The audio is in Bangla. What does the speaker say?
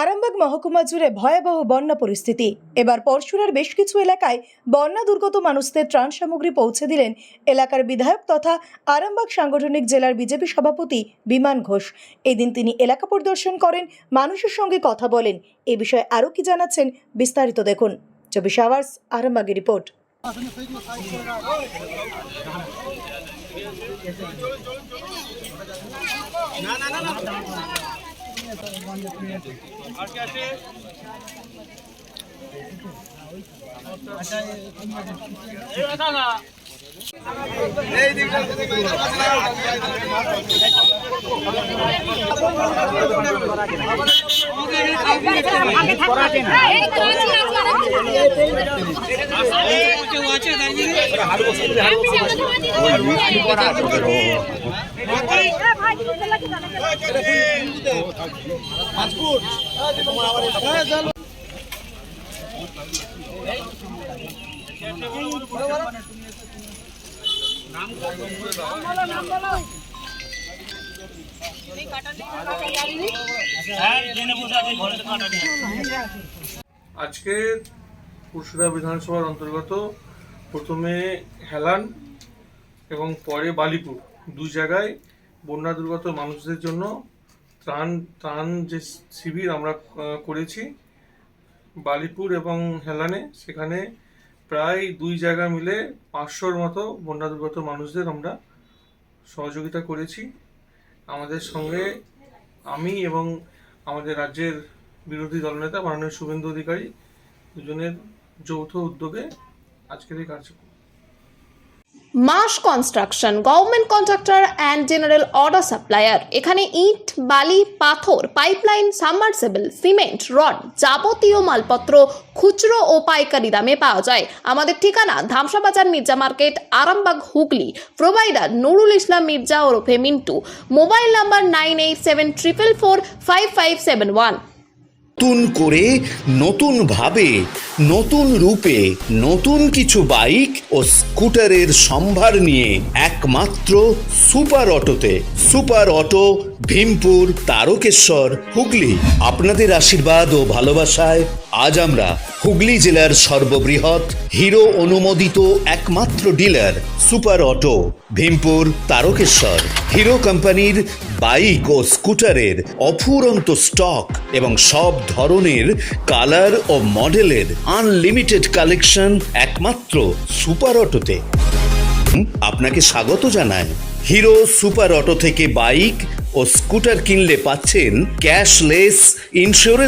আরামবাগ মহকুমা জুড়ে ভয়াবহ বন্যা পরিস্থিতি। এবার পরশুরার বেশ কিছু এলাকায় বন্যা দুর্গত মানুষদের ত্রাণ সামগ্রী পৌঁছে দিলেন এলাকার বিধায়ক তথা আরামবাগ সাংগঠনিক জেলার বিজেপি সভাপতি বিমান ঘোষ। এদিন তিনি এলাকা পরিদর্শন করেন, মানুষের সঙ্গে কথা বলেন। এ বিষয়ে আরও কি জানাচ্ছেন বিস্তারিত দেখুন 24 আওয়ার্স আরামবাগের রিপোর্ট। আজকে পুরসুরা বিধানসভার অন্তর্গত প্রথমে হেলান এবং পরে বালিপুর দু জায়গায় বন্যা দুর্গত মানুষদের জন্য ত্রাণ যে শিবির আমরা করেছি বালিপুর এবং হেলানে, সেখানে প্রায় দুই জায়গা মিলে 500-র মতো বন্যা দুর্গত মানুষদের আমরা সহযোগিতা করেছি। আমাদের সঙ্গে আমি এবং আমাদের রাজ্যের বিরোধী দলনেতা মাননীয় শুভেন্দু অধিকারী দুজনের যৌথ উদ্যোগে আজকের এই কার্যক্রম। Mass construction, government contractor and general order supplier. এখানে ইট, বালি, পাথর, পাইপলাইন, সাবমার্সিবল, সিমেন্ট, রড, যাবতীয় মালপত্র খুচরো ও পাইকারি দামে পাওয়া যায়। আমাদের ঠিকানা ধামসা বাজার, মির্জা মার্কেট, আরামবাগ, হুগলি। প্রোভাইডার নুরুল ইসলাম মির্জা ওরফে মিন্টু। Mobile number 9874445571। নতুন করে, নতুন ভাবে, নতুন রূপে, নতুন কিছু বাইক ও স্কুটারের সম্ভার নিয়ে একমাত্র সুপার অটোতে। Super auto, Bhimpur, Tarakeswar, Hooghly. আপনাদের আশীর্বাদ ও ভালোবাসায় আজ আমরা হুগলি জেলার সর্ববৃহৎ হিরো অনুমোদিত একমাত্র dealer super auto, Bhimpur, Tarakeswar. Hero কোম্পানির বাইক ও স্কুটারের অফুরন্ত স্টক এবং সব ধরনের কালার ও মডেলের আনলিমিটেড কালেকশন একমাত্র সুপার অটোতে। আপনাকে স্বাগত জানাই। হিরো সুপার অটো থেকে বাইক ও স্কুটার কিনলে পাচ্ছেন ক্যাশলেস ইন্স্যুরেন্স।